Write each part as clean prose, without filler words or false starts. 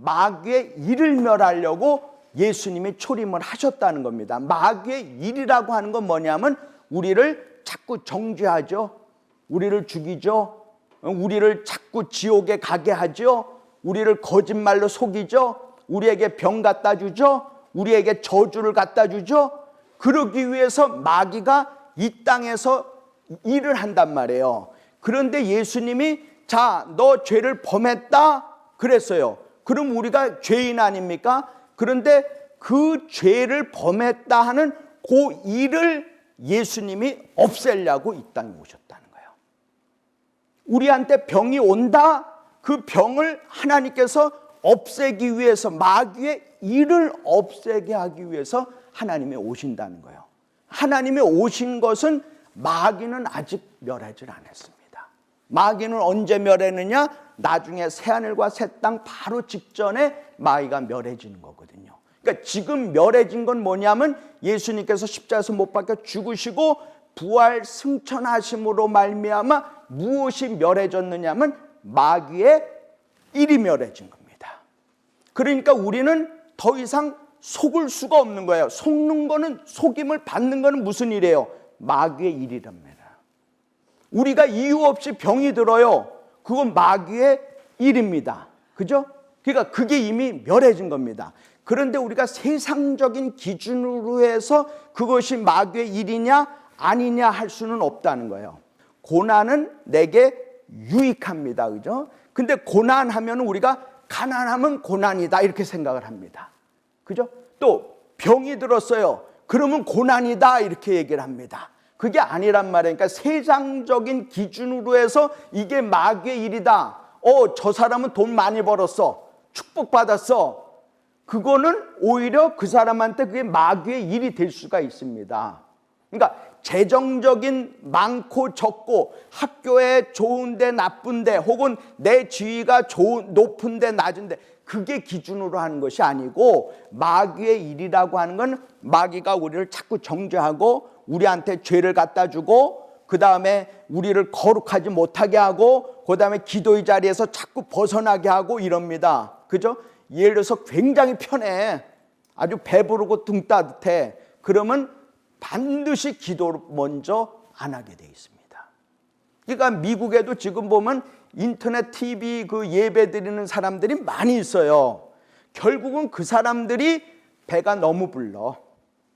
마귀의 일을 멸하려고 예수님이 초림을 하셨다는 겁니다. 마귀의 일이라고 하는 건 뭐냐면 우리를 자꾸 정죄하죠. 우리를 죽이죠. 우리를 자꾸 지옥에 가게 하죠. 우리를 거짓말로 속이죠. 우리에게 병 갖다 주죠. 우리에게 저주를 갖다 주죠. 그러기 위해서 마귀가 이 땅에서 일을 한단 말이에요. 그런데 예수님이 자, 너 죄를 범했다 그랬어요. 그럼 우리가 죄인 아닙니까? 그런데 그 죄를 범했다 하는 그 일을 예수님이 없애려고 이 땅에 오셨다는 거예요. 우리한테 병이 온다, 그 병을 하나님께서 없애기 위해서, 마귀의 일을 없애게 하기 위해서 하나님이 오신다는 거예요. 하나님이 오신 것은 마귀는 아직 멸하지 않았습니다. 마귀는 언제 멸했느냐? 나중에 새하늘과 새 땅 바로 직전에 마귀가 멸해지는 거거든요. 그러니까 지금 멸해진 건 뭐냐면 예수님께서 십자가에서 못 박혀 죽으시고 부활 승천하심으로 말미암아 무엇이 멸해졌느냐면 마귀의 일이 멸해진 겁니다. 그러니까 우리는 더 이상 속을 수가 없는 거예요. 속는 거는, 속임을 받는 거는 무슨 일이에요? 마귀의 일이랍니다. 우리가 이유 없이 병이 들어요. 그건 마귀의 일입니다. 그죠? 그러니까 그게 이미 멸해진 겁니다. 그런데 우리가 세상적인 기준으로 해서 그것이 마귀의 일이냐 아니냐 할 수는 없다는 거예요. 고난은 내게 유익합니다. 그죠? 근데 고난하면 우리가 가난하면 고난이다 이렇게 생각을 합니다. 그죠? 또 병이 들었어요. 그러면 고난이다 이렇게 얘기를 합니다. 그게 아니란 말이에요. 그러니까 세상적인 기준으로 해서 이게 마귀의 일이다. 저 사람은 돈 많이 벌었어. 축복받았어. 그거는 오히려 그 사람한테 그게 마귀의 일이 될 수가 있습니다. 그러니까 재정적인 많고 적고, 학교에 좋은데 나쁜데, 혹은 내 지위가 높은데 낮은데, 그게 기준으로 하는 것이 아니고 마귀의 일이라고 하는 건 마귀가 우리를 자꾸 정죄하고 우리한테 죄를 갖다 주고 그 다음에 우리를 거룩하지 못하게 하고 그 다음에 기도의 자리에서 자꾸 벗어나게 하고 이럽니다. 그죠? 예를 들어서 굉장히 편해. 아주 배부르고 등 따뜻해. 그러면 반드시 기도를 먼저 안 하게 돼 있습니다. 그러니까 미국에도 지금 보면 인터넷, TV 그 예배 드리는 사람들이 많이 있어요. 결국은 그 사람들이 배가 너무 불러.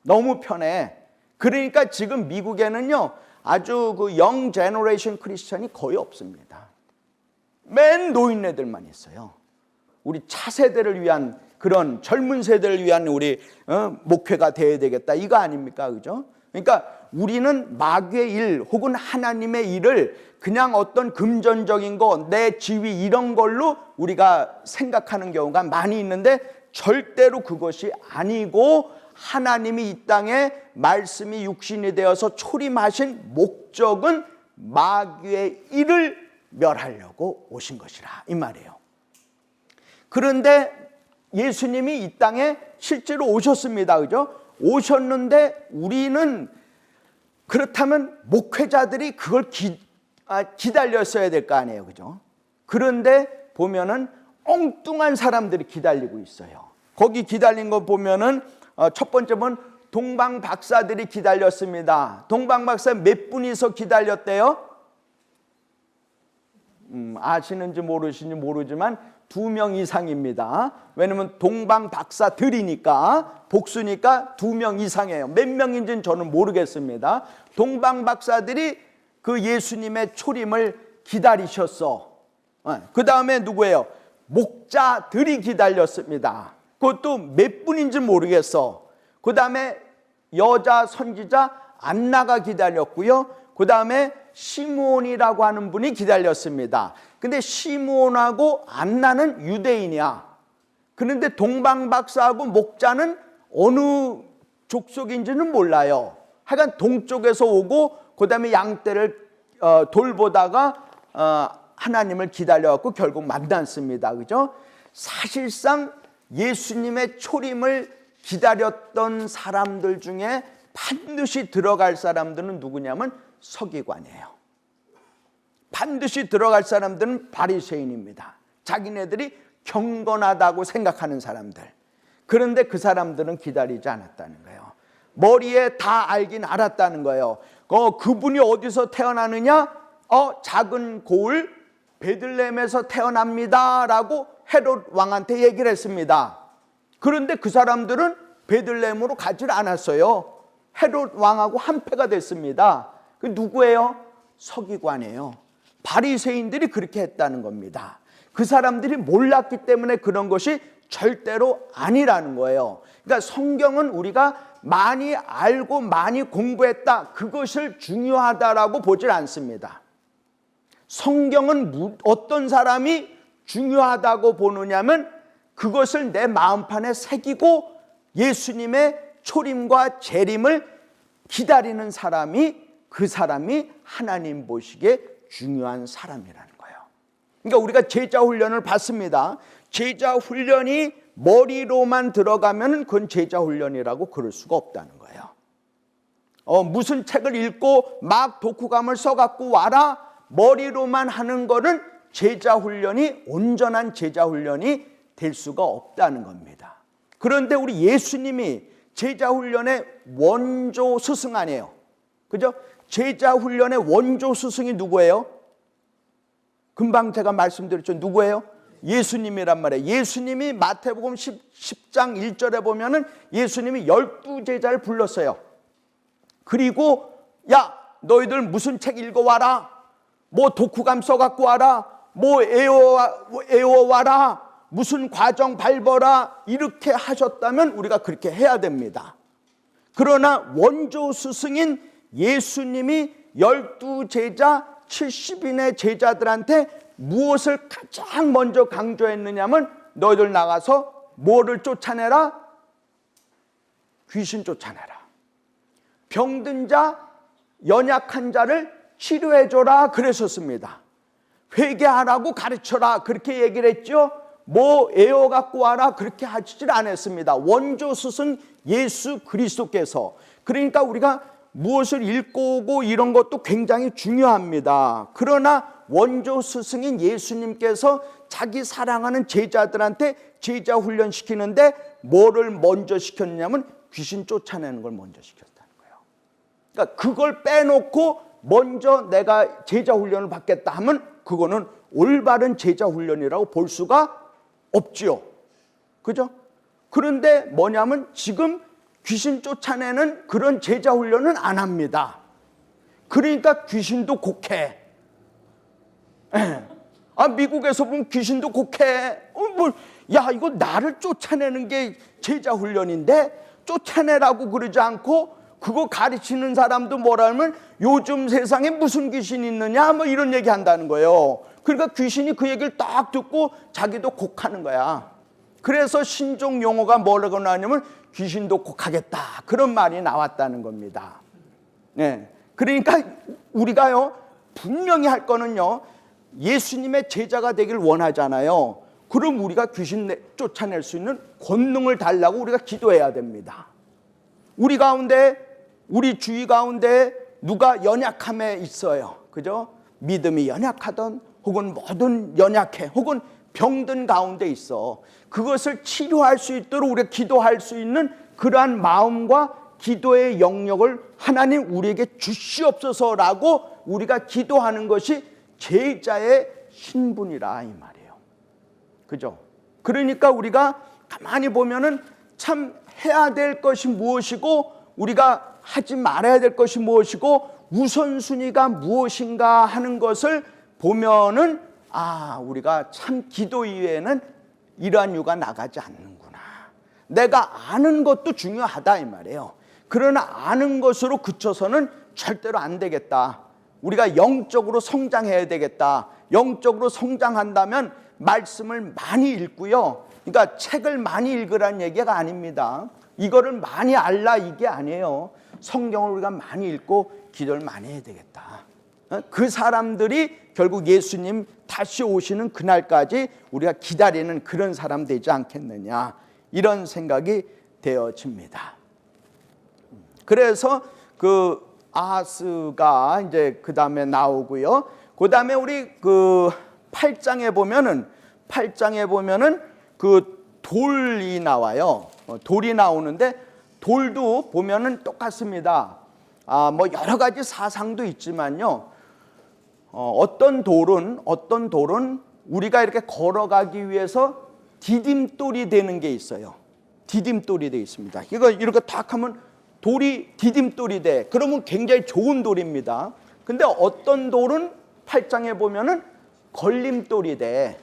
너무 편해. 그러니까 지금 미국에는요, 아주 그 영 제너레이션 크리스천이 거의 없습니다. 맨 노인네들만 있어요. 우리 차세대를 위한 그런 젊은 세대를 위한 우리 목회가 되어야 되겠다. 이거 아닙니까? 그죠? 그러니까 우리는 마귀의 일 혹은 하나님의 일을 그냥 어떤 금전적인 거, 내 지위 이런 걸로 우리가 생각하는 경우가 많이 있는데 절대로 그것이 아니고 하나님이 이 땅에 말씀이 육신이 되어서 초림하신 목적은 마귀의 일을 멸하려고 오신 것이라 이 말이에요. 그런데 예수님이 이 땅에 실제로 오셨습니다. 그죠? 오셨는데 우리는 그렇다면 목회자들이 그걸 기다렸어야 될 거 아니에요. 그죠? 그런데 보면은 엉뚱한 사람들이 기다리고 있어요. 거기 기다린 거 보면은 첫 번째 번 동방 박사들이 기다렸습니다. 동방 박사 몇 분이서 기다렸대요? 아시는지 모르시는지 모르지만 2명 이상입니다. 왜냐면 동방 박사들이니까 복수니까 2명 이상이에요. 몇 명인지는 저는 모르겠습니다. 동방 박사들이 그 예수님의 초림을 기다리셨어. 그 다음에 누구예요? 목자들이 기다렸습니다. 그것도 몇 분인지 모르겠어. 그 다음에 여자 선지자 안나가 기다렸고요. 그 다음에 시므온이라고 하는 분이 기다렸습니다. 근데 시므온하고 안나는 유대인이야. 그런데 동방박사하고 목자는 어느 족속인지는 몰라요. 하여간 동쪽에서 오고 그 다음에 양떼를 돌보다가 하나님을 기다려갖고 결국 만났습니다. 그죠? 사실상 예수님의 초림을 기다렸던 사람들 중에 반드시 들어갈 사람들은 누구냐면 서기관이에요. 반드시 들어갈 사람들은 바리새인입니다. 자기네들이 경건하다고 생각하는 사람들. 그런데 그 사람들은 기다리지 않았다는 거예요. 머리에 다 알긴 알았다는 거예요. 그분이 어디서 태어나느냐? 작은 고을 베들레헴에서 태어납니다 라고 헤롯 왕한테 얘기를 했습니다. 그런데 그 사람들은 베들레헴으로 가질 않았어요. 헤롯 왕하고 한패가 됐습니다. 그 누구예요? 서기관이에요. 바리새인들이 그렇게 했다는 겁니다. 그 사람들이 몰랐기 때문에 그런 것이 절대로 아니라는 거예요. 그러니까 성경은 우리가 많이 알고 많이 공부했다, 그것을 중요하다라고 보질 않습니다. 성경은 어떤 사람이 중요하다고 보느냐면 그것을 내 마음판에 새기고 예수님의 초림과 재림을 기다리는 사람이, 그 사람이 하나님 보시기에 중요한 사람이라는 거예요. 그러니까 우리가 제자 훈련을 받습니다. 제자 훈련이 머리로만 들어가면 그건 제자 훈련이라고 그럴 수가 없다는 거예요. 무슨 책을 읽고 막 독후감을 써갖고 와라, 머리로만 하는 거는 제자 훈련이, 온전한 제자 훈련이 될 수가 없다는 겁니다. 그런데 우리 예수님이 제자 훈련의 원조 스승 아니에요. 그죠? 제자 훈련의 원조 스승이 누구예요? 금방 제가 말씀드렸죠. 누구예요? 예수님이란 말이에요. 예수님이 마태복음 10장 1절에 보면은 예수님이 12제자를 불렀어요. 그리고 야, 너희들 무슨 책 읽어와라, 뭐 독후감 써갖고 와라, 뭐 애워와라, 무슨 과정 밟아라, 이렇게 하셨다면 우리가 그렇게 해야 됩니다. 그러나 원조 스승인 예수님이 12제자 70인의 제자들한테 무엇을 가장 먼저 강조했느냐면 너희들 나가서 뭐를 쫓아내라? 귀신 쫓아내라. 병든 자, 연약한 자를 치료해줘라 그랬었습니다. 회개하라고 가르쳐라 그렇게 얘기를 했죠. 뭐 애워 갖고 와라 그렇게 하지를 않았습니다. 원조 스승 예수 그리스도께서. 그러니까 우리가 무엇을 읽고 오고 이런 것도 굉장히 중요합니다. 그러나 원조 스승인 예수님께서 자기 사랑하는 제자들한테 제자 훈련시키는데 뭐를 먼저 시켰냐면 귀신 쫓아내는 걸 먼저 시켰다는 거예요. 그러니까 그걸 빼놓고 먼저 내가 제자 훈련을 받겠다 하면 그거는 올바른 제자 훈련이라고 볼 수가 없지요. 그죠? 그런데 뭐냐면 지금 귀신 쫓아내는 그런 제자 훈련은 안 합니다. 그러니까 귀신도 곡해. 미국에서 보면 귀신도 곡해. 야, 이거 나를 쫓아내는 게 제자 훈련인데 쫓아내라고 그러지 않고 그거 가르치는 사람도 뭐라 하면 요즘 세상에 무슨 귀신이 있느냐 뭐 이런 얘기 한다는 거예요. 그러니까 귀신이 그 얘기를 딱 듣고 자기도 곡하는 거야. 그래서 신종 용어가 뭐라고 나오냐면 귀신도 곡하겠다 그런 말이 나왔다는 겁니다. 네. 그러니까 우리가요 분명히 할 거는요, 예수님의 제자가 되길 원하잖아요. 그럼 우리가 귀신 쫓아낼 수 있는 권능을 달라고 우리가 기도해야 됩니다. 우리 가운데, 우리 주위 가운데 누가 연약함에 있어요. 그죠? 믿음이 연약하던 혹은 뭐든 연약해 혹은 병든 가운데 있어. 그것을 치료할 수 있도록 우리가 기도할 수 있는 그러한 마음과 기도의 영역을 하나님 우리에게 주시옵소서라고 우리가 기도하는 것이 제자의 신분이라 이 말이에요. 그죠? 그러니까 우리가 가만히 보면은 참 해야 될 것이 무엇이고 우리가 하지 말아야 될 것이 무엇이고 우선순위가 무엇인가 하는 것을 보면은 우리가 참 기도 이외에는 이러한 유가 나가지 않는구나. 내가 아는 것도 중요하다 이 말이에요. 그러나 아는 것으로 그쳐서는 절대로 안 되겠다. 우리가 영적으로 성장해야 되겠다. 영적으로 성장한다면 말씀을 많이 읽고요. 그러니까 책을 많이 읽으라는 얘기가 아닙니다. 이거를 많이 알라 이게 아니에요. 성경을 우리가 많이 읽고 기도를 많이 해야 되겠다. 그 사람들이 결국 예수님 다시 오시는 그날까지 우리가 기다리는 그런 사람 되지 않겠느냐, 이런 생각이 되어집니다. 그래서 그 아하스가 이제 그 다음에 나오고요. 그 다음에 우리 그 8장에 보면은 8장에 보면은 그 돌이 나와요. 돌이 나오는데 돌도 보면은 똑같습니다. 뭐 여러 가지 사상도 있지만요. 어떤 돌은 우리가 이렇게 걸어가기 위해서 디딤돌이 되는 게 있어요. 디딤돌이 되어 있습니다. 이거 이렇게 탁 하면 돌이 디딤돌이 돼. 그러면 굉장히 좋은 돌입니다. 근데 어떤 돌은 8장에 보면은 걸림돌이 돼.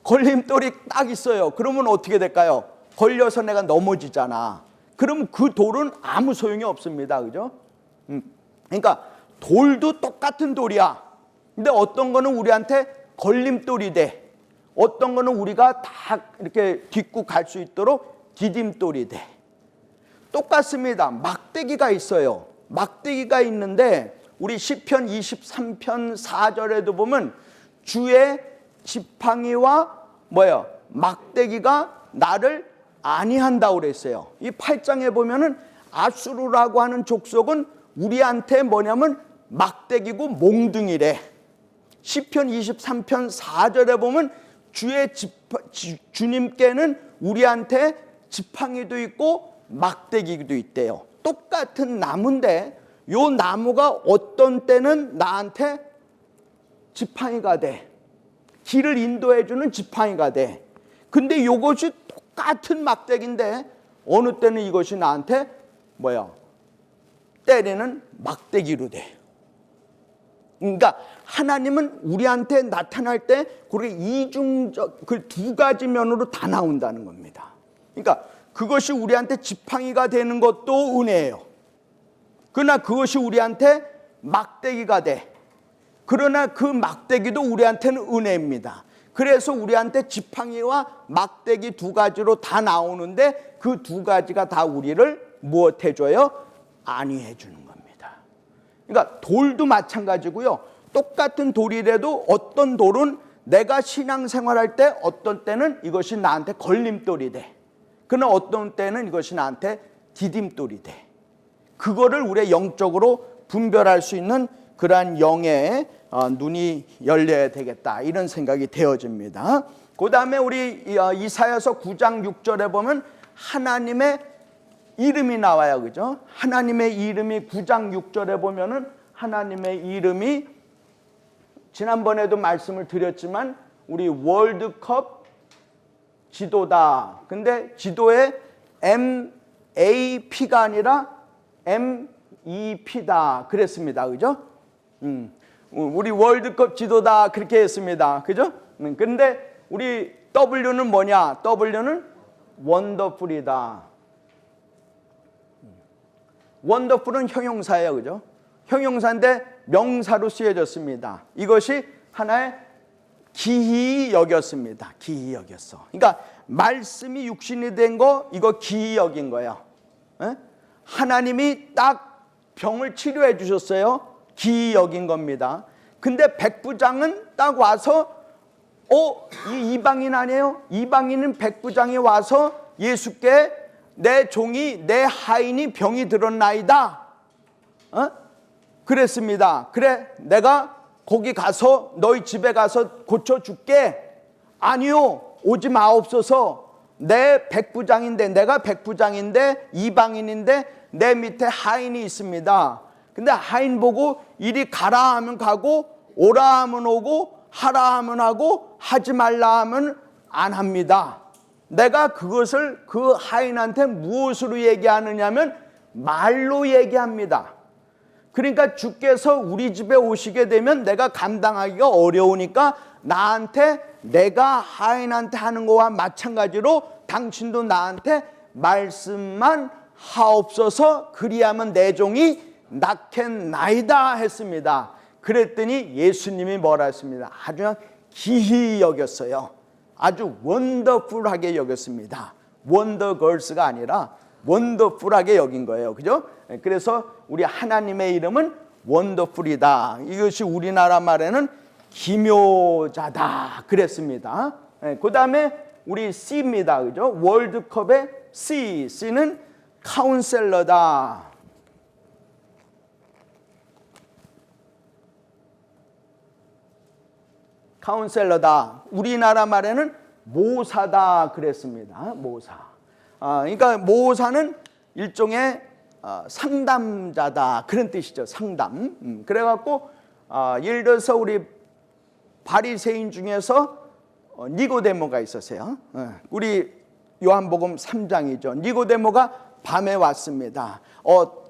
걸림돌이 딱 있어요. 그러면 어떻게 될까요? 걸려서 내가 넘어지잖아. 그럼 그 돌은 아무 소용이 없습니다. 그죠? 그러니까 돌도 똑같은 돌이야. 근데 어떤 거는 우리한테 걸림돌이 돼. 어떤 거는 우리가 다 이렇게 딛고 갈 수 있도록 디딤돌이 돼. 똑같습니다. 막대기가 있어요. 막대기가 있는데 우리 시편 23편 4절에도 보면 주의 지팡이와 막대기가 나를 안위한다고 그랬어요. 이 8장에 보면은 아수르라고 하는 족속은 우리한테 뭐냐면 막대기고 몽둥이래. 시편 23편 4절에 보면 주님께는 우리한테 지팡이도 있고 막대기도 있대요. 똑같은 나무인데 요 나무가 어떤 때는 나한테 지팡이가 돼. 길을 인도해 주는 지팡이가 돼. 근데 이것이 똑같은 막대기인데 어느 때는 이것이 나한테 때리는 막대기로 돼. 그러니까 하나님은 우리한테 나타날 때 그렇게 이중적 그 두 가지 면으로 다 나온다는 겁니다. 그러니까 그것이 우리한테 지팡이가 되는 것도 은혜예요. 그러나 그것이 우리한테 막대기가 돼. 그러나 그 막대기도 우리한테는 은혜입니다. 그래서 우리한테 지팡이와 막대기 두 가지로 다 나오는데 그 두 가지가 다 우리를 무엇 해줘요? 안위해 주는 겁니다. 그러니까 돌도 마찬가지고요. 똑같은 돌이라도 어떤 돌은 내가 신앙생활할 때 어떤 때는 이것이 나한테 걸림돌이 돼. 그러나 어떤 때는 이것이 나한테 디딤돌이 돼. 그거를 우리의 영적으로 분별할 수 있는 그러한 영의 눈이 열려야 되겠다, 이런 생각이 되어집니다. 그 다음에 우리 이사야서 9장 6절에 보면 하나님의 이름이 나와요. 그죠? 하나님의 이름이 9장 6절에 보면은 하나님의 이름이 지난번에도 말씀을 드렸지만 우리 월드컵 지도다. 근데 지도에 MAP가 아니라 MEP다 그랬습니다. 그죠? 우리 월드컵 지도다 그렇게 했습니다. 그죠? 근데 우리 W는 뭐냐? W는 원더풀이다. 원더풀은 형용사예요. 그죠? 형용사인데 명사로 쓰여졌습니다. 이것이 하나의 기이 여겼습니다. 기이 여겼어. 그러니까 말씀이 육신이 된 거 이거 기이 여긴 거예요. 에? 하나님이 딱 병을 치료해 주셨어요. 기이 여긴 겁니다. 근데 백부장은 딱 와서 이 이방인 아니에요? 이방인은 백부장이 와서 예수께 내 종이 내 하인이 병이 들었나이다. 그랬습니다. 그래 내가 거기 가서 너희 집에 가서 고쳐줄게. 아니요, 오지 마옵소서. 내 백부장인데, 내가 백부장인데 이방인인데 내 밑에 하인이 있습니다. 근데 하인 보고 이리 가라 하면 가고 오라 하면 오고 하라 하면 하고 하지 말라 하면 안 합니다. 내가 그것을 그 하인한테 무엇으로 얘기하느냐면 말로 얘기합니다. 그러니까 주께서 우리 집에 오시게 되면 내가 감당하기가 어려우니까 나한테 내가 하인한테 하는 거와 마찬가지로 당신도 나한테 말씀만 하옵소서. 그리하면 내 종이 낫겠나이다 했습니다. 그랬더니 예수님이 뭐라 했습니다. 아주 기이 여겼어요. 아주 원더풀하게 여겼습니다. 원더걸스가 아니라 원더풀하게 여긴 거예요. 그죠? 그래서 우리 하나님의 이름은 원더풀이다. 이것이 우리나라 말에는 기묘자다 그랬습니다. 그 다음에 우리 C입니다. 그죠? 월드컵의 C. C는 카운셀러다. 카운셀러다. 우리나라 말에는 모사다 그랬습니다. 모사. 그러니까 모사는 일종의 상담자다 그런 뜻이죠. 상담. 그래갖고 예를 들어서 우리 바리새인 중에서 니고데모가 있었어요. 우리 요한복음 3장이죠. 니고데모가 밤에 왔습니다.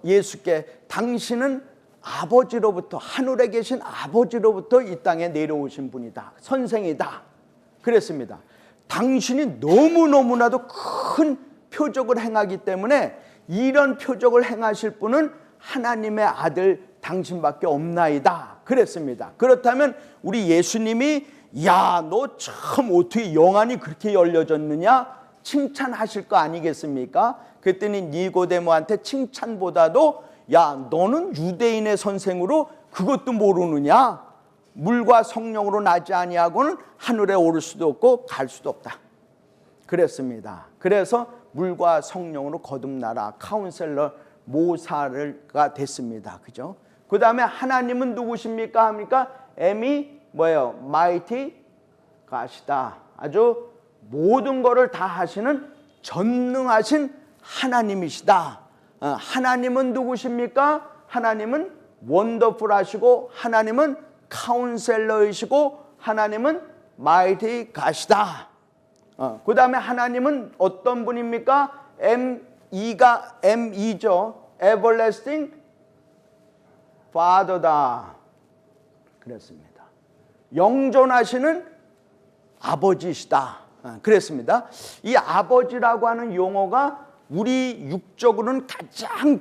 예수께 당신은 아버지로부터, 하늘에 계신 아버지로부터 이 땅에 내려오신 분이다. 선생이다. 그랬습니다. 당신이 너무너무나도 큰 표적을 행하기 때문에 이런 표적을 행하실 분은 하나님의 아들 당신밖에 없나이다. 그랬습니다. 그렇다면 우리 예수님이 야, 너 참 어떻게 영안이 그렇게 열려졌느냐? 칭찬하실 거 아니겠습니까? 그랬더니 니고데모한테 칭찬보다도 야, 너는 유대인의 선생으로 그것도 모르느냐? 물과 성령으로 나지 아니하고는 하늘에 오를 수도 없고 갈 수도 없다. 그랬습니다. 그래서 물과 성령으로 거듭나라. 카운셀러 모사가 됐습니다. 그죠? 그 다음에 하나님은 누구십니까? 합니까? M이 뭐예요? Mighty God이다. 아주 모든 것을 다 하시는 전능하신 하나님이시다. 하나님은 누구십니까? 하나님은 원더풀 하시고 하나님은 카운셀러이시고 하나님은 마이티 가시다. 그 다음에 하나님은 어떤 분입니까? M2죠. Everlasting Father다. 그랬습니다. 영존하시는 아버지시다. 그랬습니다. 이 아버지라고 하는 용어가 우리 육적으로는 가장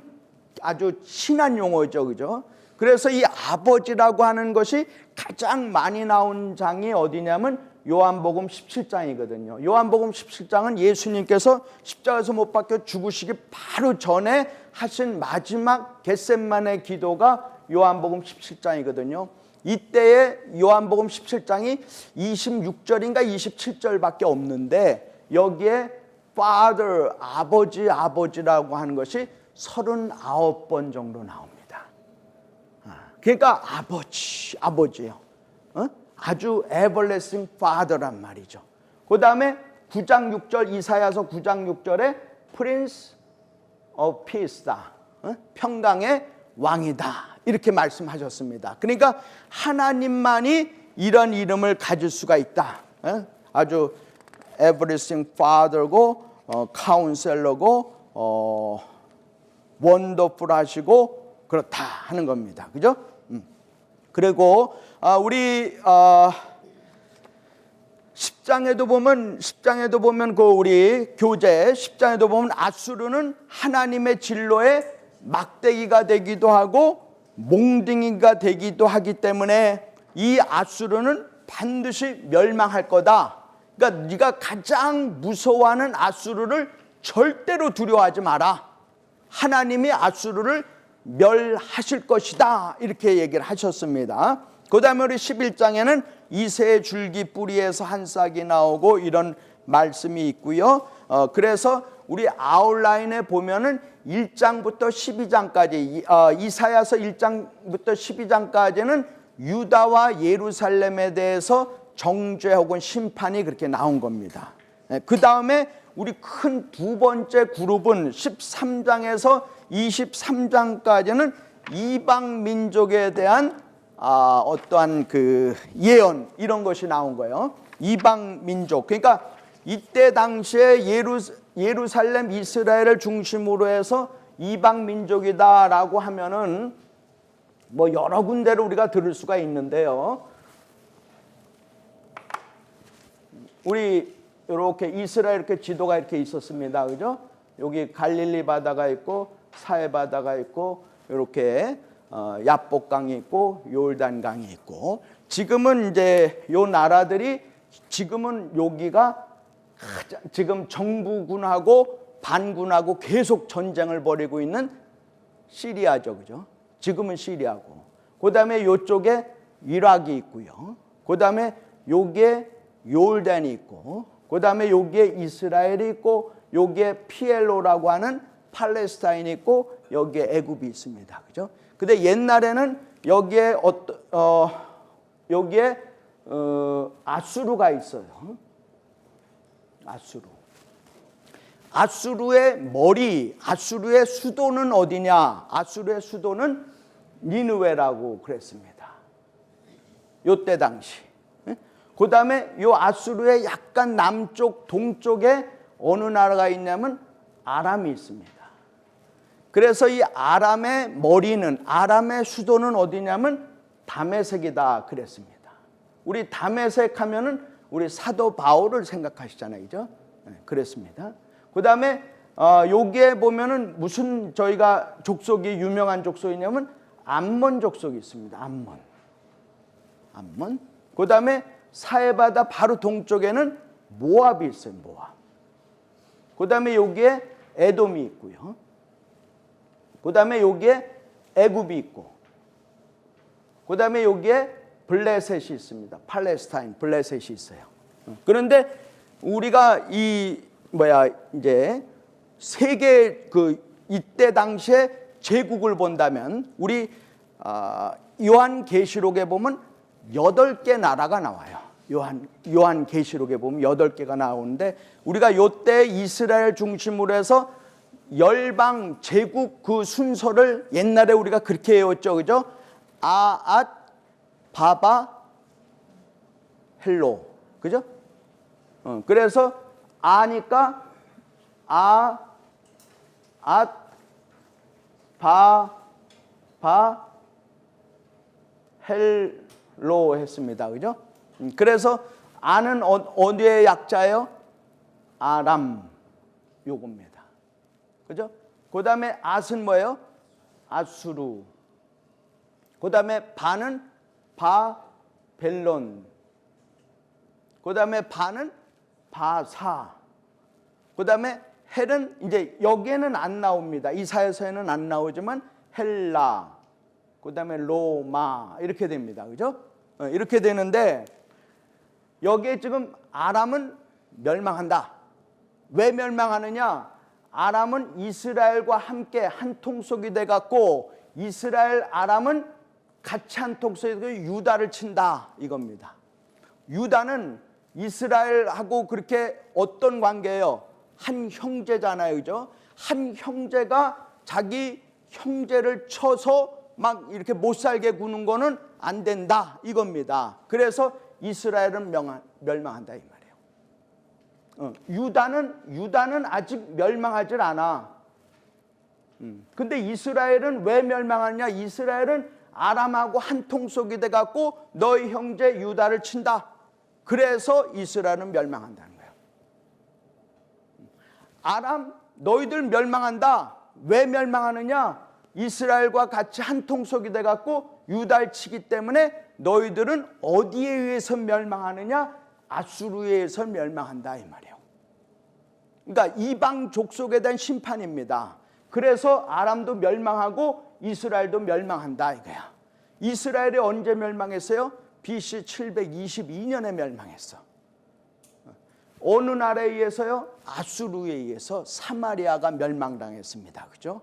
아주 친한 용어죠. 그죠? 그래서 이 아버지라고 하는 것이 가장 많이 나온 장이 어디냐면 요한복음 17장이거든요. 요한복음 17장은 예수님께서 십자가에서 못 박혀 죽으시기 바로 전에 하신 마지막 겟세마네 기도가 요한복음 17장이거든요. 이때의 요한복음 17장이 26절인가 27절밖에 없는데 여기에 Father, 아버지라고 하는 것이 39번 정도 나옵니다. 그러니까 아버지예요. 아주 everlasting Father란 말이죠. 그 다음에 9장 6절 이사야서 9장 6절에 Prince of Peace다. 평강의 왕이다. 이렇게 말씀하셨습니다. 그러니까 하나님만이 이런 이름을 가질 수가 있다. 아주 everlasting Father고 카운셀러고 원더풀 하시고 그렇다 하는 겁니다. 그죠? 그리고 우리 10장에도 보면 그 우리 교재 10장에도 보면 앗수르는 하나님의 진로의 막대기가 되기도 하고 몽둥이가 되기도 하기 때문에 이 앗수르는 반드시 멸망할 거다. 그러니까 네가 가장 무서워하는 앗수르를 절대로 두려워하지 마라. 하나님이 앗수르를 멸하실 것이다. 이렇게 얘기를 하셨습니다. 그 다음에 우리 11장에는 이새의 줄기 뿌리에서 한 싹이 나오고 이런 말씀이 있고요. 그래서 우리 아웃라인에 보면은 1장부터 12장까지 이사야서 1장부터 12장까지는 유다와 예루살렘에 대해서 정죄 혹은 심판이 그렇게 나온 겁니다. 그 다음에 우리 큰 두 번째 그룹은 13장에서 23장까지는 이방 민족에 대한 어떠한 그 예언 이런 것이 나온 거예요. 이방 민족. 그러니까 이때 당시에 예루살렘 이스라엘을 중심으로 해서 이방 민족이다라고 하면은 뭐 여러 군데로 우리가 들을 수가 있는데요. 우리 이렇게 이스라엘 이렇게 지도가 이렇게 있었습니다. 그죠? 여기 갈릴리 바다가 있고 사해 바다가 있고 이렇게 야복강이 있고 요르단강이 있고 지금은 이제 요 나라들이 지금은 여기가 지금 정부군하고 반군하고 계속 전쟁을 벌이고 있는 시리아죠. 그죠? 지금은 시리아고. 그다음에 요쪽에 이락이 있고요. 그다음에 여기에 요르단이 있고 그다음에 여기에 이스라엘이 있고 여기에 피엘로라고 하는 팔레스타인이 있고 여기에 애굽이 있습니다. 그죠? 근데 옛날에는 여기에 여기에 아수르가 있어요. 아수르. 아수르의 머리, 아수르의 수도는 어디냐? 아수르의 수도는 니느웨라고 그랬습니다. 요때 당시. 그 다음에 요 아수르의 약간 남쪽, 동쪽에 어느 나라가 있냐면 아람이 있습니다. 그래서 이 아람의 머리는, 아람의 수도는 어디냐면 다메섹이다 그랬습니다. 우리 다메섹 하면은 우리 사도 바울을 생각하시잖아요. 그죠? 그랬습니다. 그 다음에 여기에 보면은 무슨 저희가 족속이 유명한 족속이냐면 암몬 족속이 있습니다. 암몬. 그 다음에 사해바다 바로 동쪽에는 모압이 있어요. 모압. 그 다음에 여기에 에돔이 있고요. 그 다음에 여기에 애굽이 있고, 그 다음에 여기에 블레셋이 있습니다. 팔레스타인, 블레셋이 있어요. 그런데 우리가 이제 세계 이때 당시에 제국을 본다면 우리 요한계시록에 보면 8개 나라가 나와요. 요한계시록에 보면 8개가 나오는데 우리가 요때 이스라엘 중심으로 해서 열방 제국 그 순서를 옛날에 우리가 그렇게 외웠죠. 그죠? 아앗 바바 헬로. 그죠? 그래서 아니까 아앗 바 헬로 했습니다. 그죠? 그래서 아는 어디의 약자예요? 아람 요겁니다. 그죠? 그 다음에 앗은 뭐예요? 아수르. 그 다음에 바는 바벨론. 그 다음에 바는 바사. 그 다음에 헬은 이제 여기에는 안 나옵니다. 이사야서에는 안 나오지만 헬라. 그 다음에 로마 이렇게 됩니다. 그죠? 이렇게 되는데 여기에 지금 아람은 멸망한다. 왜 멸망하느냐? 아람은 이스라엘과 함께 한 통속이 돼갖고 이스라엘 아람은 같이 한 통속이 되고 유다를 친다 이겁니다. 유다는 이스라엘하고 그렇게 어떤 관계예요? 한 형제잖아요. 그죠? 한 형제가 자기 형제를 쳐서 막 이렇게 못 살게 구는 거는 안 된다 이겁니다. 그래서 이스라엘은 멸망한다 이 말이에요. 유다는 아직 멸망하질 않아. 근데 이스라엘은 왜 멸망하느냐? 이스라엘은 아람하고 한 통속이 돼갖고 너희 형제 유다를 친다. 그래서 이스라엘은 멸망한다는 거예요. 아람 너희들 멸망한다. 왜 멸망하느냐? 이스라엘과 같이 한 통속이 돼갖고 유다를 치기 때문에 너희들은 어디에 의해서 멸망하느냐? 아수르에 의해서 멸망한다 이 말이에요. 그러니까 이방 족속에 대한 심판입니다. 그래서 아람도 멸망하고 이스라엘도 멸망한다 이거야. 이스라엘이 언제 멸망했어요? BC 722년에 멸망했어. 어느 나라에 의해서요? 아수르에 의해서 사마리아가 멸망당했습니다. 그죠?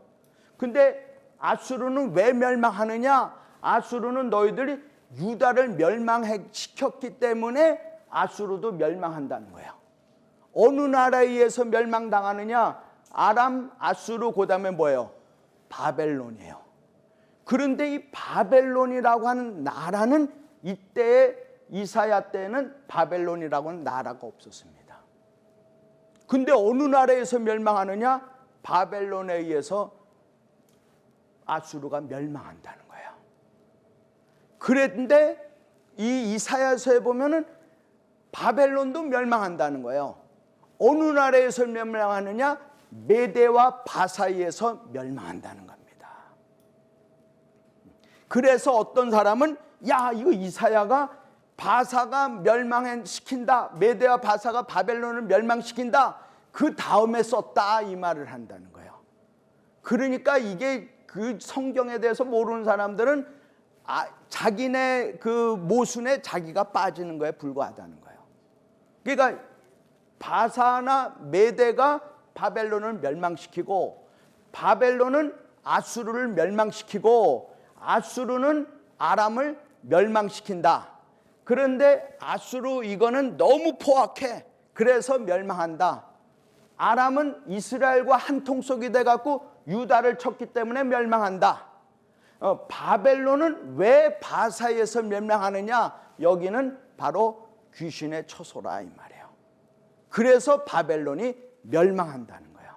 근데 아수르는 왜 멸망하느냐? 아수르는 너희들이 유다를 멸망시켰기 때문에 아수르도 멸망한다는 거예요. 어느 나라에 의해서 멸망당하느냐? 아람, 아수르, 그 다음에 뭐예요? 바벨론이에요. 그런데 이 바벨론이라고 하는 나라는 이때 이사야 때는 바벨론이라고 하는 나라가 없었습니다. 근데 어느 나라에서 멸망하느냐? 바벨론에 의해서 아수르가 멸망한다는 거예요. 그런데 이 이사야서에 보면은 바벨론도 멸망한다는 거예요. 어느 나라에서 멸망하느냐? 메대와 바사이에서 멸망한다는 겁니다. 그래서 어떤 사람은 야 이거 이사야가 바사가 멸망시킨다. 메대와 바사가 바벨론을 멸망시킨다. 그 다음에 썼다 이 말을 한다는 거예요. 그러니까 이게 그 성경에 대해서 모르는 사람들은 자기네 그 모순에 자기가 빠지는 거에 불과하다는 거예요. 그러니까 바사나 메대가 바벨론을 멸망시키고 바벨론은 아수르를 멸망시키고 아수르는 아람을 멸망시킨다. 그런데 아수르 이거는 너무 포악해. 그래서 멸망한다. 아람은 이스라엘과 한 통속이 돼갖고 유다를 쳤기 때문에 멸망한다. 바벨론은 왜 바사에서 멸망하느냐? 여기는 바로 귀신의 처소라 이 말이에요. 그래서 바벨론이 멸망한다는 거예요.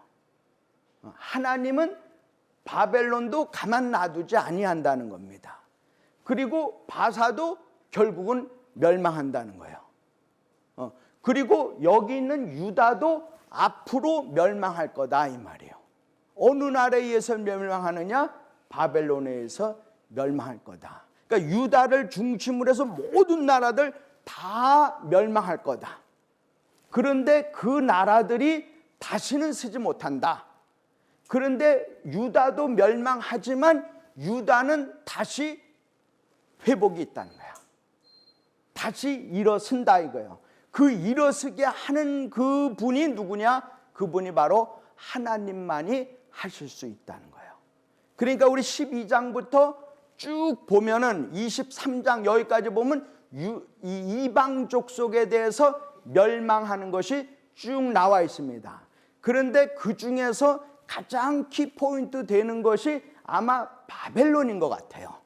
하나님은 바벨론도 가만 놔두지 아니한다는 겁니다. 그리고 바사도 결국은 멸망한다는 거예요. 그리고 여기 있는 유다도 앞으로 멸망할 거다 이 말이에요. 어느 나라에 의해서 멸망하느냐? 바벨론에 의해서 멸망할 거다. 그러니까 유다를 중심으로 해서 모든 나라들 다 멸망할 거다. 그런데 그 나라들이 다시는 쓰지 못한다. 그런데 유다도 멸망하지만 유다는 다시 회복이 있다는 거야. 다시 일어선다 이거예요. 그 일어서게 하는 그 분이 누구냐? 그분이 바로 하나님만이 하실 수 있다는 거예요. 그러니까 우리 12장부터 쭉 보면은 23장 여기까지 보면 이방 족속에 대해서 멸망하는 것이 쭉 나와 있습니다. 그런데 그 중에서 가장 키포인트 되는 것이 아마 바벨론인 것 같아요.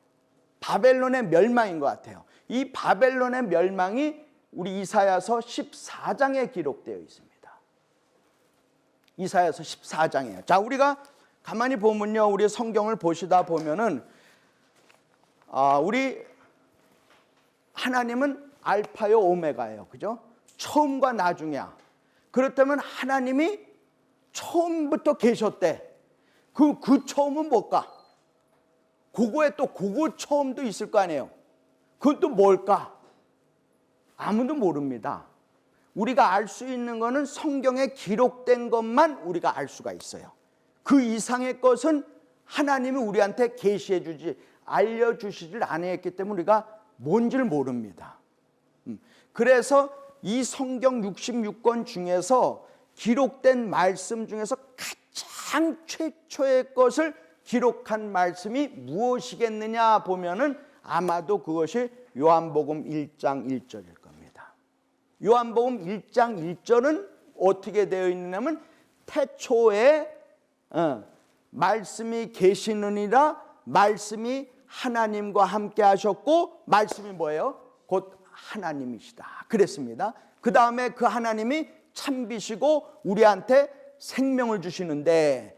바벨론의 멸망인 것 같아요. 이 바벨론의 멸망이 우리 이사야서 14장에 기록되어 있습니다. 이사야서 14장이에요. 자, 우리가 가만히 보면요, 우리 성경을 보시다 보면은 우리 하나님은 알파요 오메가예요, 그죠? 처음과 나중이야. 그렇다면 하나님이 처음부터 계셨대. 그 처음은 뭘까? 그거에 또 그거 처음도 있을 거 아니에요. 그건 또 뭘까? 아무도 모릅니다. 우리가 알 수 있는 것은 성경에 기록된 것만 우리가 알 수가 있어요. 그 이상의 것은 하나님이 우리한테 계시해 주지 알려주시질 않았기 때문에 우리가 뭔지를 모릅니다. 그래서 이 성경 66권 중에서 기록된 말씀 중에서 가장 최초의 것을 기록한 말씀이 무엇이겠느냐 보면은 아마도 그것이 요한복음 1장 1절일 겁니다. 요한복음 1장 1절은 어떻게 되어 있느냐면 태초에 말씀이 계시느니라, 말씀이 하나님과 함께 하셨고, 말씀이 뭐예요? 곧 하나님이시다 그랬습니다. 그 다음에 그 하나님이 참비시고 우리한테 생명을 주시는데,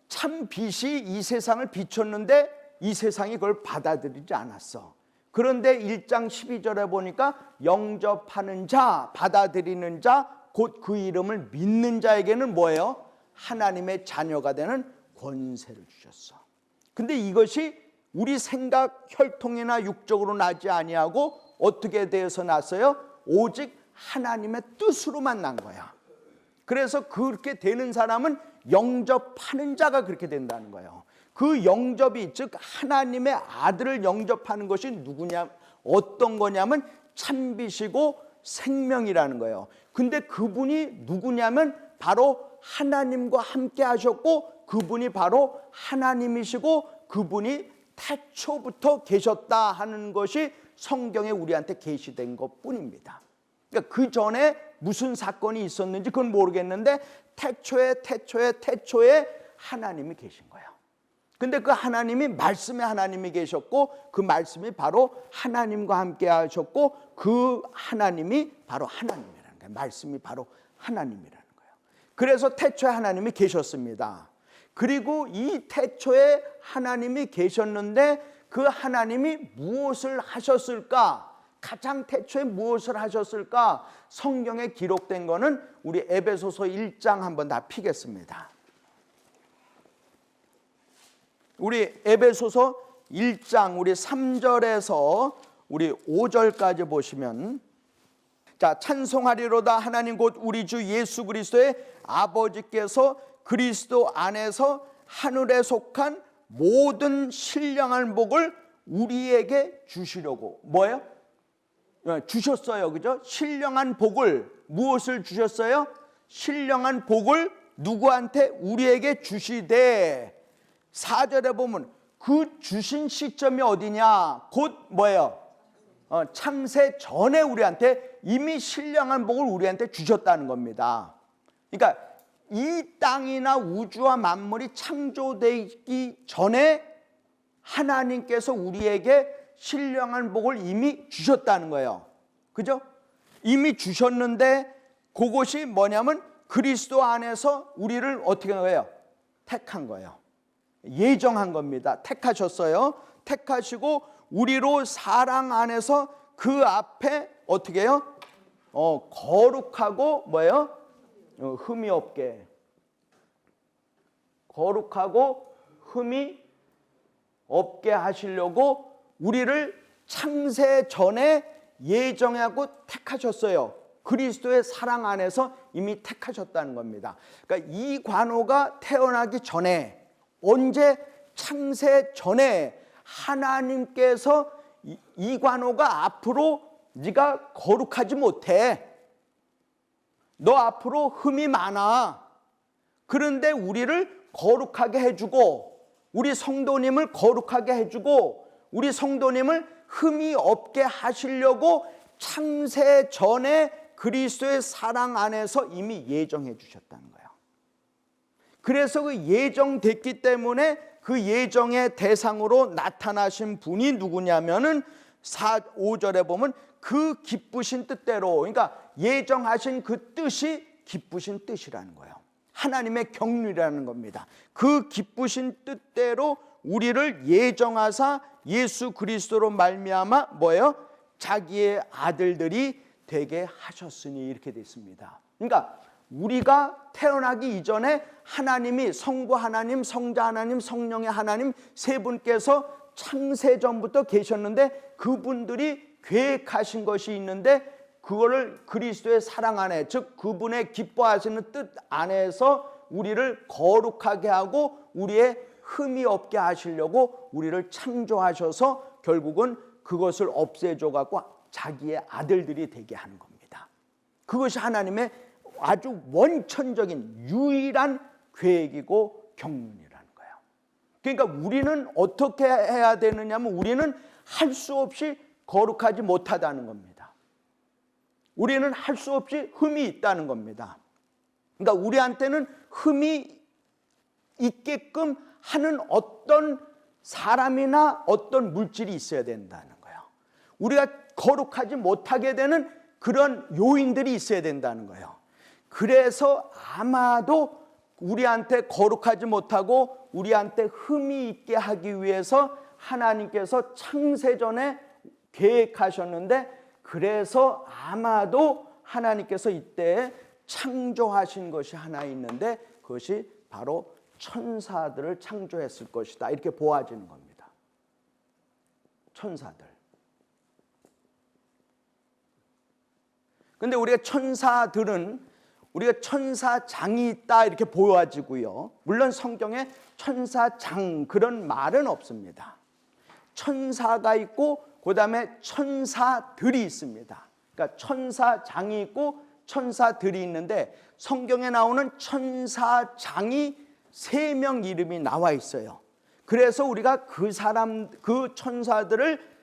참빛이 이 세상을 비췄는데 이 세상이 그걸 받아들이지 않았어. 그런데 1장 12절에 보니까 영접하는 자, 받아들이는 자, 곧 그 이름을 믿는 자에게는 뭐예요? 하나님의 자녀가 되는 권세를 주셨어. 근데 이것이 우리 생각, 혈통이나 육적으로 나지 아니하고 어떻게 되어서 났어요? 오직 하나님의 뜻으로만 난 거야. 그래서 그렇게 되는 사람은 영접하는 자가 그렇게 된다는 거예요. 그 영접이, 즉 하나님의 아들을 영접하는 것이 누구냐, 어떤 거냐면 참비시고 생명이라는 거예요. 근데 그분이 누구냐면 바로 하나님과 함께 하셨고, 그분이 바로 하나님이시고 그분이 태초부터 계셨다 하는 것이 성경에 우리한테 계시된 것뿐입니다. 그러니까 그 전에 무슨 사건이 있었는지 그건 모르겠는데 태초에 하나님이 계신 거예요. 근데 그 하나님이 말씀의 하나님이 계셨고, 그 말씀이 바로 하나님과 함께 하셨고, 그 하나님이 바로 하나님이라는 거예요. 말씀이 바로 하나님이라는 거예요. 그래서 태초에 하나님이 계셨습니다. 그리고 이 태초에 하나님이 계셨는데 그 하나님이 무엇을 하셨을까? 가장 태초에 무엇을 하셨을까? 성경에 기록된 거는 우리 에베소서 1장 한번 다 피겠습니다. 우리 에베소서 1장 우리 3절에서 우리 5절까지 보시면, 자, 찬송하리로다 하나님 곧 우리 주 예수 그리스도의 아버지께서 그리스도 안에서 하늘에 속한 모든 신령한 복을 우리에게 주시려고, 뭐예요? 주셨어요, 그죠? 신령한 복을, 무엇을 주셨어요? 신령한 복을 누구한테? 우리에게 주시되, 4절에 보면 그 주신 시점이 어디냐? 곧 뭐예요? 창세 전에 우리한테 이미 신령한 복을 우리한테 주셨다는 겁니다. 그러니까 이 땅이나 우주와 만물이 창조되기 전에 하나님께서 우리에게 신령한 복을 이미 주셨다는 거예요. 그죠? 이미 주셨는데 그것이 뭐냐면 그리스도 안에서 우리를 어떻게 한 거예요? 택한 거예요. 예정한 겁니다. 택하셨어요. 택하시고 우리로 사랑 안에서 그 앞에 어떻게 해요? 거룩하고 뭐예요? 흠이 없게. 거룩하고 흠이 없게 하시려고 우리를 창세 전에 예정하고 택하셨어요. 그리스도의 사랑 안에서 이미 택하셨다는 겁니다. 그러니까 이 관호가 태어나기 전에, 언제? 창세 전에 하나님께서 이 관호가 앞으로 네가 거룩하지 못해. 너 앞으로 흠이 많아. 그런데 우리를 거룩하게 해주고, 우리 성도님을 거룩하게 해주고, 우리 성도님을 흠이 없게 하시려고 창세 전에 그리스도의 사랑 안에서 이미 예정해 주셨다는 거예요. 그래서 그 예정됐기 때문에 그 예정의 대상으로 나타나신 분이 누구냐면은 5절에 보면 그 기쁘신 뜻대로, 그러니까 예정하신 그 뜻이 기쁘신 뜻이라는 거예요. 하나님의 경륜이라는 겁니다. 그 기쁘신 뜻대로 우리를 예정하사 예수 그리스도로 말미암아 뭐예요? 자기의 아들들이 되게 하셨으니, 이렇게 됐습니다. 그러니까 우리가 태어나기 이전에 하나님이, 성부 하나님, 성자 하나님, 성령의 하나님 세 분께서 창세전부터 계셨는데 그분들이 계획하신 것이 있는데 그거를 그리스도의 사랑 안에, 즉 그분의 기뻐하시는 뜻 안에서 우리를 거룩하게 하고 우리의 흠이 없게 하시려고 우리를 창조하셔서 결국은 그것을 없애줘 갖고 자기의 아들들이 되게 하는 겁니다. 그것이 하나님의 아주 원천적인 유일한 계획이고 경륜이라는 거예요. 그러니까 우리는 어떻게 해야 되느냐면 우리는 할 수 없이 거룩하지 못하다는 겁니다. 우리는 할 수 없이 흠이 있다는 겁니다. 그러니까 우리한테는 흠이 있게끔 하는 어떤 사람이나 어떤 물질이 있어야 된다는 거예요. 우리가 거룩하지 못하게 되는 그런 요인들이 있어야 된다는 거예요. 그래서 아마도 우리한테 거룩하지 못하고 우리한테 흠이 있게 하기 위해서 하나님께서 창세전에 계획하셨는데, 그래서 아마도 하나님께서 이때 창조하신 것이 하나 있는데 그것이 바로 천사들을 창조했을 것이다, 이렇게 보아지는 겁니다. 천사들. 근데 우리가 천사장이 있다 이렇게 보아지고요. 물론 성경에 천사장 그런 말은 없습니다. 천사가 있고 그 다음에 천사들이 있습니다. 그러니까 천사장이 있고 천사들이 있는데 성경에 나오는 천사장이 3명 이름이 나와 있어요. 그래서 우리가 그 천사들을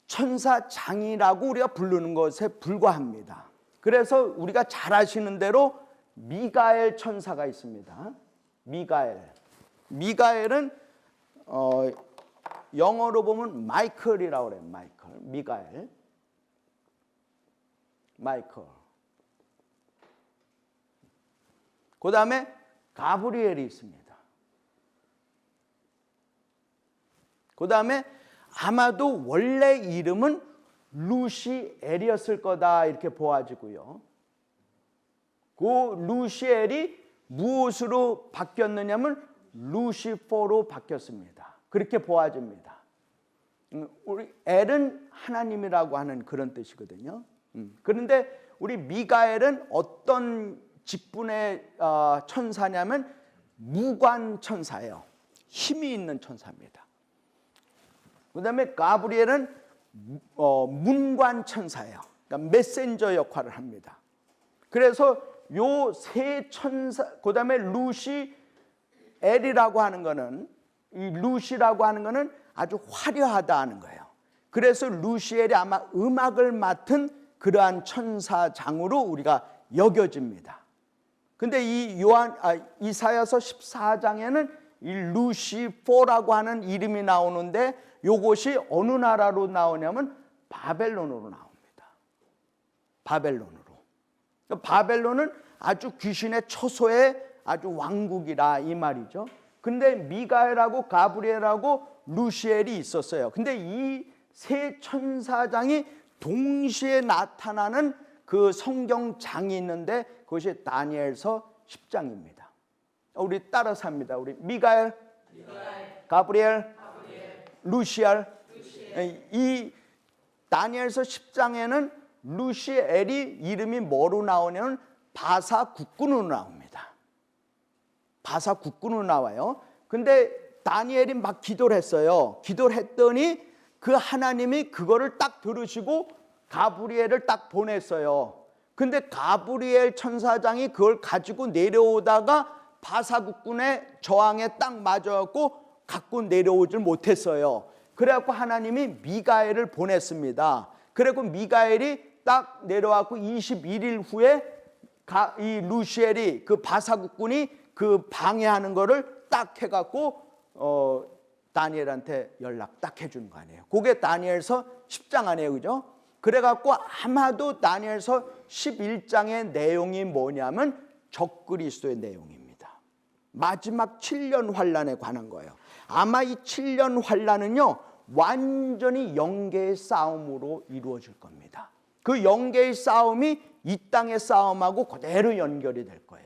천사장이라고 우리가 부르는 것에 불과합니다. 그래서 우리가 잘 아시는 대로 미가엘 천사가 있습니다. 미가엘은 영어로 보면 마이클이라고 그래요. 마이클. 그 다음에 가브리엘이 있습니다. 그 다음에 아마도 원래 이름은 루시엘이었을 거다 이렇게 보아지고요. 그 루시엘이 무엇으로 바뀌었느냐면 루시퍼로 바뀌었습니다. 그렇게 보아집니다. 우리 엘은 하나님이라고 하는 그런 뜻이거든요. 그런데 우리 미가엘은 어떤 직분의 천사냐면 무관천사예요. 힘이 있는 천사입니다. 그 다음에 가브리엘은 문관천사예요. 그러니까 메신저 역할을 합니다. 그래서 요 세 천사, 그 다음에 루시엘이라고 하는 거는, 이 루시라고 하는 거는 아주 화려하다 하는 거예요. 그래서 루시엘이 아마 음악을 맡은 그러한 천사장으로 우리가 여겨집니다. 근데 이 이사야서 14장에는 이 루시포라고 하는 이름이 나오는데 이것이 어느 나라로 나오냐면 바벨론으로 나옵니다. 바벨론으로. 바벨론은 아주 귀신의 처소의 아주 왕국이라 이 말이죠. 근데 미가엘하고 가브리엘하고 루시엘이 있었어요. 근데 이 세 천사장이 동시에 나타나는 그 성경장이 있는데 그것이 다니엘서 10장입니다. 우리 따라서 합니다. 우리 미가엘, 가브리엘, 루시엘. 이 다니엘서 10장에는 루시엘이 이름이 뭐로 나오냐면 바사 국군으로 나옵니다. 바사 국군으로 나와요. 근데 다니엘이 막 기도를 했어요. 기도를 했더니 그 하나님이 그거를 딱 들으시고 가브리엘을 딱 보냈어요. 근데 가브리엘 천사장이 그걸 가지고 내려오다가 바사 국군의 저항에 딱 맞아갖고 갖고 내려오질 못했어요. 그래갖고 하나님이 미가엘을 보냈습니다. 그래갖고 미가엘이 딱 내려와갖고 21일 후에 이 루시엘이 그 바사 국군이 그 방해하는 거를 딱 해갖고 다니엘한테 연락 딱 해주는 거 아니에요. 그게 다니엘서 10장 아니에요, 그죠? 그래갖고 아마도 다니엘서 11장의 내용이 뭐냐면 적그리스도의 내용입니다. 마지막 7년 환란에 관한 거예요. 아마 이 7년 환란은요 완전히 영계의 싸움으로 이루어질 겁니다. 그 영계의 싸움이 이 땅의 싸움하고 그대로 연결이 될 거예요.